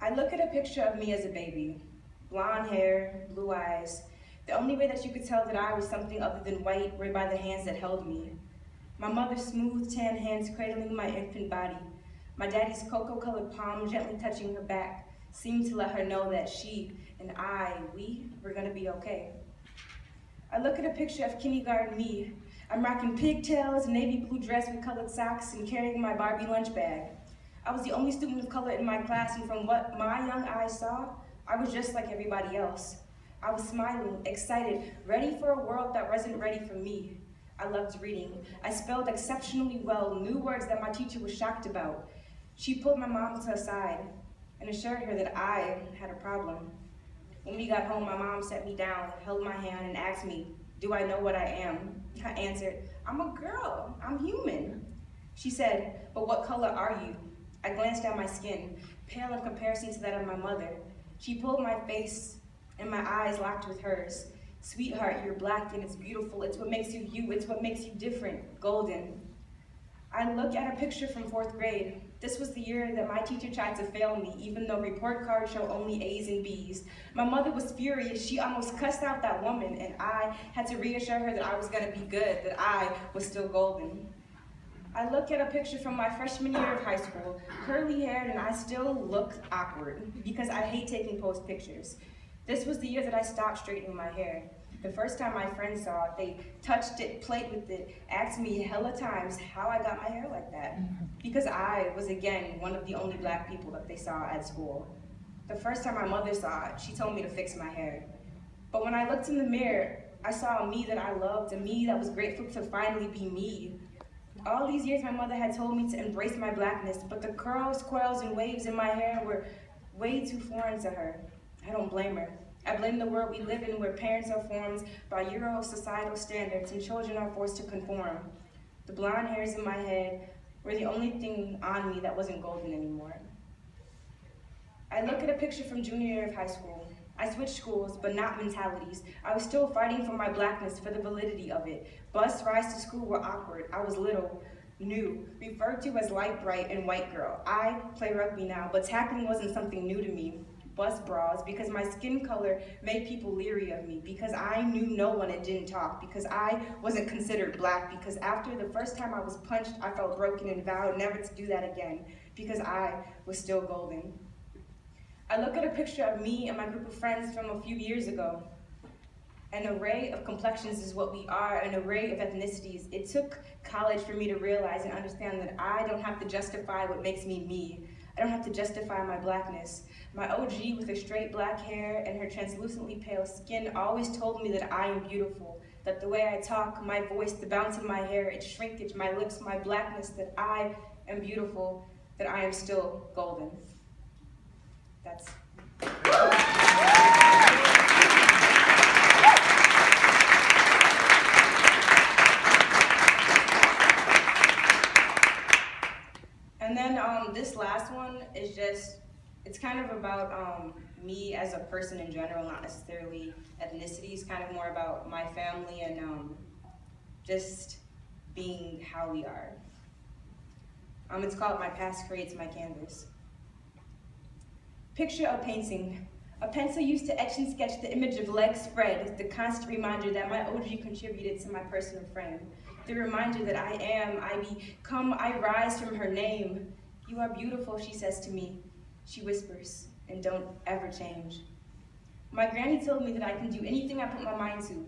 I look at a picture of me as a baby. Blonde hair, blue eyes. The only way that you could tell that I was something other than white were by the hands that held me. My mother's smooth, tan hands cradling my infant body. My daddy's cocoa-colored palm gently touching her back seemed to let her know that she and we were gonna be okay. I look at a picture of kindergarten me. I'm rocking pigtails, a navy blue dress with colored socks, and carrying my Barbie lunch bag. I was the only student of color in my class, and from what my young eyes saw, I was just like everybody else. I was smiling, excited, ready for a world that wasn't ready for me. I loved reading. I spelled exceptionally well, new words that my teacher was shocked about. She pulled my mom to her side and assured her that I had a problem. When we got home, my mom sat me down, held my hand, and asked me, do I know what I am? I answered, I'm a girl, I'm human. She said, but what color are you? I glanced at my skin, pale in comparison to that of my mother. She pulled my face, and my eyes locked with hers. Sweetheart, you're black and it's beautiful. It's what makes you you. It's what makes you different, golden. I look at a picture from 4th grade. This was the year that my teacher tried to fail me, even though report cards show only A's and B's. My mother was furious. She almost cussed out that woman, and I had to reassure her that I was gonna be good, that I was still golden. I look at a picture from my freshman year of high school, curly-haired, and I still look awkward because I hate taking post pictures. This was the year that I stopped straightening my hair. The first time my friends saw it, they touched it, played with it, asked me hella times how I got my hair like that. Because I was, again, one of the only black people that they saw at school. The first time my mother saw it, she told me to fix my hair. But when I looked in the mirror, I saw a me that I loved, a me that was grateful to finally be me. All these years my mother had told me to embrace my blackness, but the curls, coils, and waves in my hair were way too foreign to her. I don't blame her. I blame the world we live in where parents are formed by Euro societal standards and children are forced to conform. The blonde hairs in my head were the only thing on me that wasn't golden anymore. I look at a picture from junior year of high school. I switched schools, but not mentalities. I was still fighting for my blackness, for the validity of it. Bus rides to school were awkward. I was little, new, referred to as light bright and white girl. I play rugby now, but tackling wasn't something new to me. Bus bras, because my skin color made people leery of me, because I knew no one and didn't talk, because I wasn't considered black, because after the first time I was punched, I felt broken and vowed never to do that again, because I was still golden. I look at a picture of me and my group of friends from a few years ago. An array of complexions is what we are, an array of ethnicities. It took college for me to realize and understand that I don't have to justify what makes me me. I don't have to justify my blackness. My OG with her straight black hair and her translucently pale skin always told me that I am beautiful, that the way I talk, my voice, the bounce of my hair, its shrinkage, my lips, my blackness, that I am beautiful, that I am still golden. That's... And then this last one is just, it's kind of about me as a person in general, not necessarily ethnicity. It's kind of more about my family and just being how we are. It's called My Past Creates My Canvas. Picture a painting. A pencil used to etch and sketch the image of legs spread, the constant reminder that my OG contributed to my personal frame. The reminder that I am, I become, I rise from her name. You are beautiful, she says to me. She whispers, and don't ever change. My granny told me that I can do anything I put my mind to.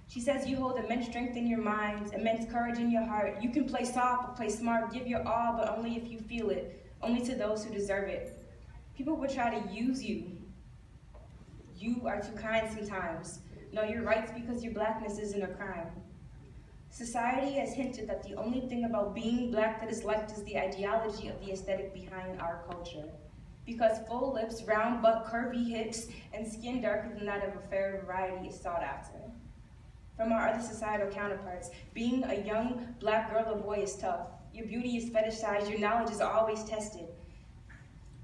She says you hold immense strength in your mind, immense courage in your heart. You can play soft or play smart, give your all, but only if you feel it, only to those who deserve it. People will try to use you. You are too kind sometimes. Know your rights because your blackness isn't a crime. Society has hinted that the only thing about being black that is liked is the ideology of the aesthetic behind our culture. Because full lips, round butt, curvy hips, and skin darker than that of a fair variety is sought after. From our other societal counterparts, being a young black girl or boy is tough. Your beauty is fetishized, your knowledge is always tested.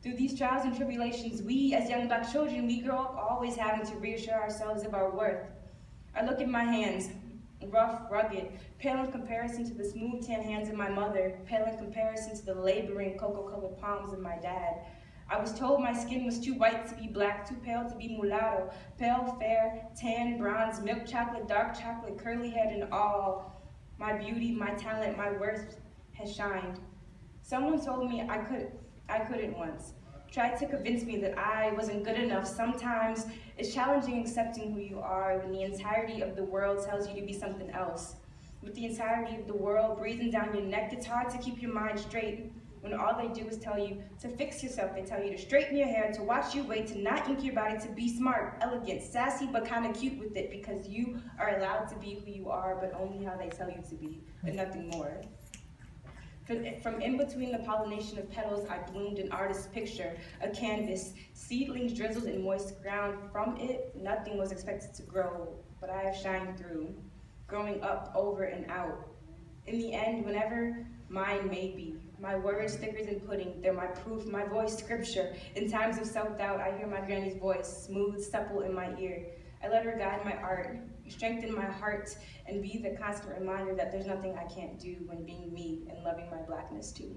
Through these trials and tribulations, we as young black children, we grow up always having to reassure ourselves of our worth. I look at my hands, rough, rugged, pale in comparison to the smooth tan hands of my mother, pale in comparison to the laboring cocoa-colored palms of my dad. I was told my skin was too white to be black, too pale to be mulatto, pale, fair, tan, bronze, milk chocolate, dark chocolate, curly head and all. My beauty, my talent, my worth has shined. Someone told me I couldn't once. Tried to convince me that I wasn't good enough. Sometimes it's challenging accepting who you are when the entirety of the world tells you to be something else. With the entirety of the world breathing down your neck, it's hard to keep your mind straight when all they do is tell you to fix yourself. They tell you to straighten your hair, to watch your weight, to not ink your body, to be smart, elegant, sassy, but kind of cute with it because you are allowed to be who you are, but only how they tell you to be, and nothing more. From in between the pollination of petals, I bloomed an artist's picture, a canvas, seedlings drizzled in moist ground. From it, nothing was expected to grow, but I have shined through, growing up, over, and out. In the end, whenever mine may be, my words thicker than pudding, they're my proof, my voice scripture. In times of self-doubt, I hear my granny's voice, smooth, supple in my ear. I let her guide my art, strengthen my heart, and be the constant reminder that there's nothing I can't do when being me and loving my blackness too.